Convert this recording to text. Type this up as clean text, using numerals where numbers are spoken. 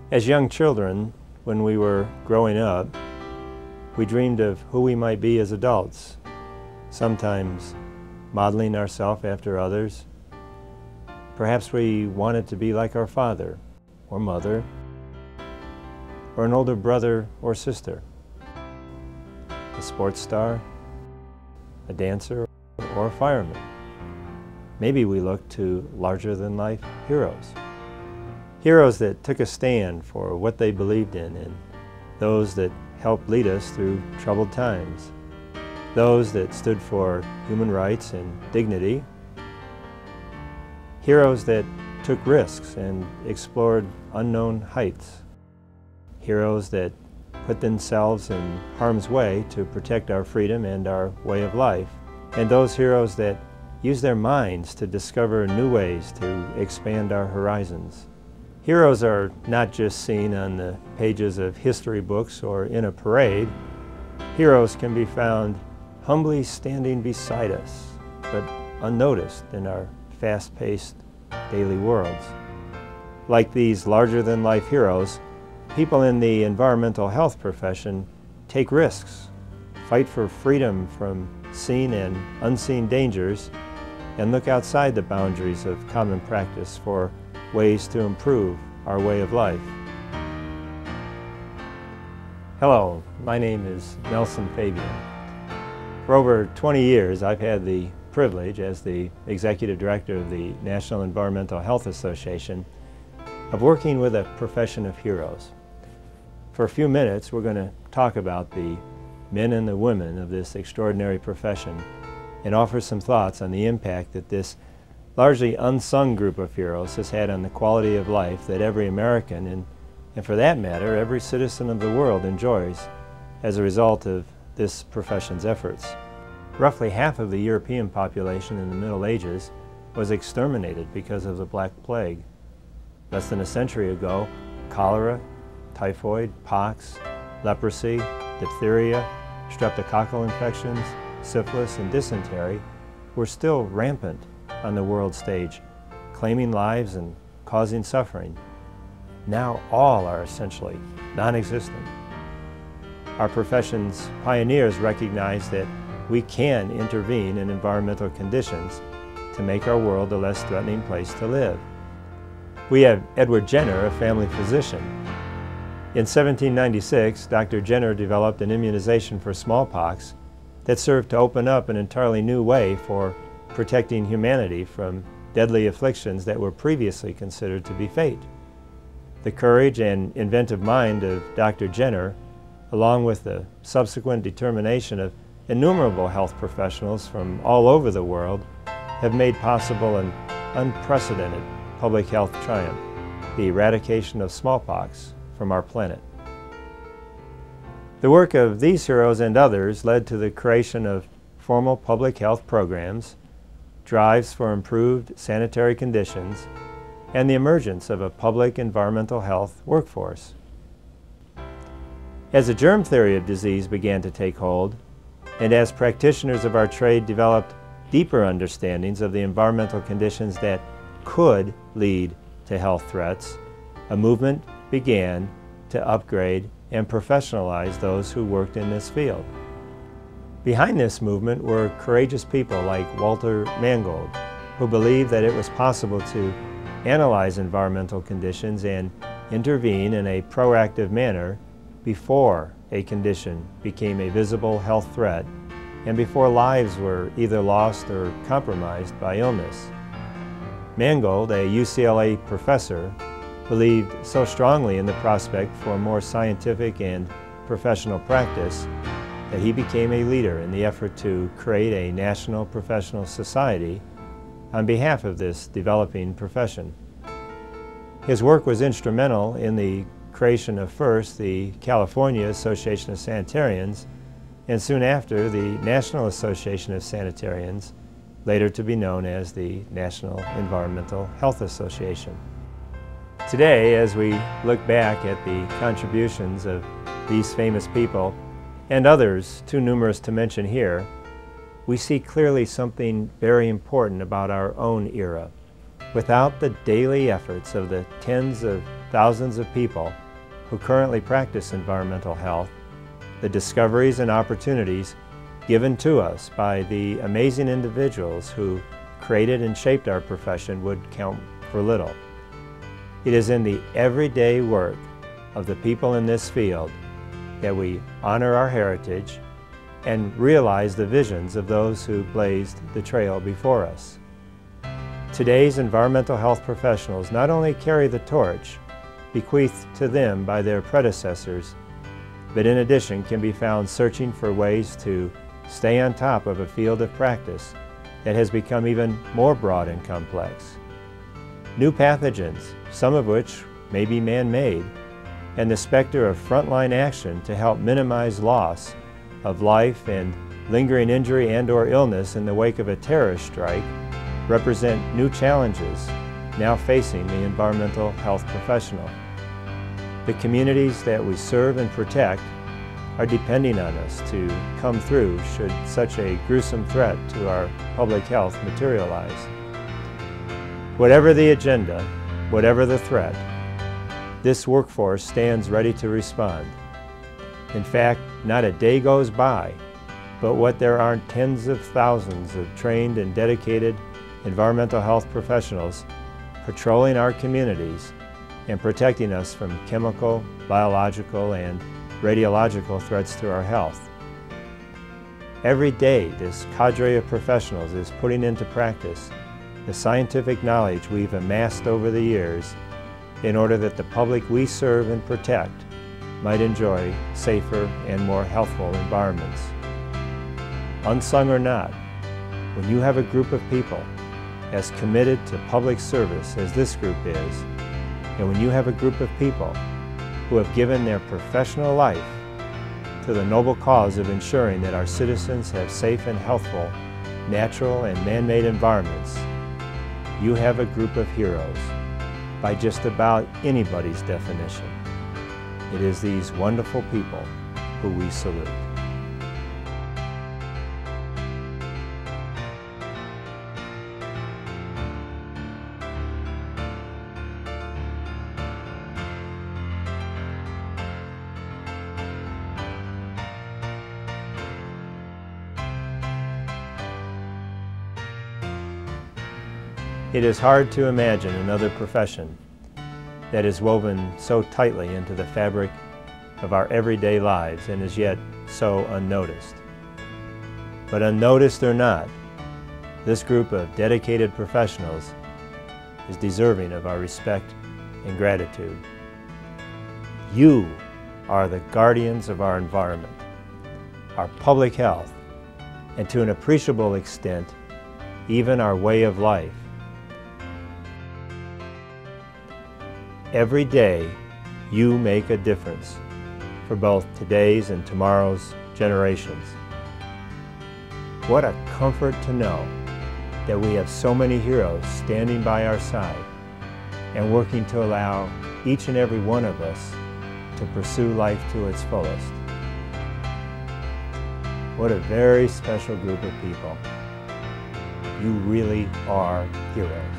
As young children, when we were growing up, we dreamed of who we might be as adults, sometimes modeling ourselves after others. Perhaps we wanted to be like our father or mother, or an older brother or sister, a sports star, a dancer, or a fireman. Maybe we looked to larger-than-life heroes. Heroes that took a stand for what they believed in, and those that helped lead us through troubled times. Those that stood for human rights and dignity. Heroes that took risks and explored unknown heights. Heroes that put themselves in harm's way to protect our freedom and our way of life. And those heroes that use their minds to discover new ways to expand our horizons. Heroes are not just seen on the pages of history books or in a parade. Heroes can be found humbly standing beside us, but unnoticed in our fast-paced daily worlds. Like these larger-than-life heroes, people in the environmental health profession take risks, fight for freedom from seen and unseen dangers, and look outside the boundaries of common practice for ways to improve our way of life. Hello, my name is Nelson Fabian. For over 20 years, I've had the privilege as the Executive Director of the National Environmental Health Association of working with a profession of heroes. For a few minutes, we're going to talk about the men and the women of this extraordinary profession and offer some thoughts on the impact that this largely unsung group of heroes has had on the quality of life that every American, and for that matter, every citizen of the world enjoys as a result of this profession's efforts. Roughly half of the European population in the Middle Ages was exterminated because of the Black Plague. Less than a century ago, cholera, typhoid, pox, leprosy, diphtheria, streptococcal infections, syphilis, and dysentery were still rampant on the world stage, claiming lives and causing suffering. Now all are essentially non-existent. Our profession's pioneers recognize that we can intervene in environmental conditions to make our world a less threatening place to live. We have Edward Jenner, a family physician. In 1796, Dr. Jenner developed an immunization for smallpox that served to open up an entirely new way for protecting humanity from deadly afflictions that were previously considered to be fate. The courage and inventive mind of Dr. Jenner, along with the subsequent determination of innumerable health professionals from all over the world, have made possible an unprecedented public health triumph, the eradication of smallpox from our planet. The work of these heroes and others led to the creation of formal public health programs, drives for improved sanitary conditions, and the emergence of a public environmental health workforce. As the germ theory of disease began to take hold, and as practitioners of our trade developed deeper understandings of the environmental conditions that could lead to health threats, a movement began to upgrade and professionalize those who worked in this field. Behind this movement were courageous people like Walter Mangold, who believed that it was possible to analyze environmental conditions and intervene in a proactive manner before a condition became a visible health threat and before lives were either lost or compromised by illness. Mangold, a UCLA professor, believed so strongly in the prospect for more scientific and professional practice that he became a leader in the effort to create a national professional society on behalf of this developing profession. His work was instrumental in the creation of first the California Association of Sanitarians and soon after the National Association of Sanitarians, later to be known as the National Environmental Health Association. Today, as we look back at the contributions of these famous people and others too numerous to mention here, we see clearly something very important about our own era. Without the daily efforts of the tens of thousands of people who currently practice environmental health, the discoveries and opportunities given to us by the amazing individuals who created and shaped our profession would count for little. It is in the everyday work of the people in this field that we honor our heritage and realize the visions of those who blazed the trail before us. Today's environmental health professionals not only carry the torch bequeathed to them by their predecessors, but in addition can be found searching for ways to stay on top of a field of practice that has become even more broad and complex. New pathogens, some of which may be man-made, and the specter of frontline action to help minimize loss of life and lingering injury and/or illness in the wake of a terrorist strike represent new challenges now facing the environmental health professional. The communities that we serve and protect are depending on us to come through should such a gruesome threat to our public health materialize. Whatever the agenda, whatever the threat, this workforce stands ready to respond. In fact, not a day goes by but what there aren't tens of thousands of trained and dedicated environmental health professionals patrolling our communities and protecting us from chemical, biological, and radiological threats to our health. Every day, this cadre of professionals is putting into practice the scientific knowledge we've amassed over the years in order that the public we serve and protect might enjoy safer and more healthful environments. Unsung or not, when you have a group of people as committed to public service as this group is, and when you have a group of people who have given their professional life to the noble cause of ensuring that our citizens have safe and healthful natural and man-made environments, you have a group of heroes by just about anybody's definition. It is these wonderful people who we salute. It is hard to imagine another profession that is woven so tightly into the fabric of our everyday lives and is yet so unnoticed. But unnoticed or not, this group of dedicated professionals is deserving of our respect and gratitude. You are the guardians of our environment, our public health, and to an appreciable extent, even our way of life. Every day, you make a difference for both today's and tomorrow's generations. What a comfort to know that we have so many heroes standing by our side and working to allow each and every one of us to pursue life to its fullest. What a very special group of people. You really are heroes.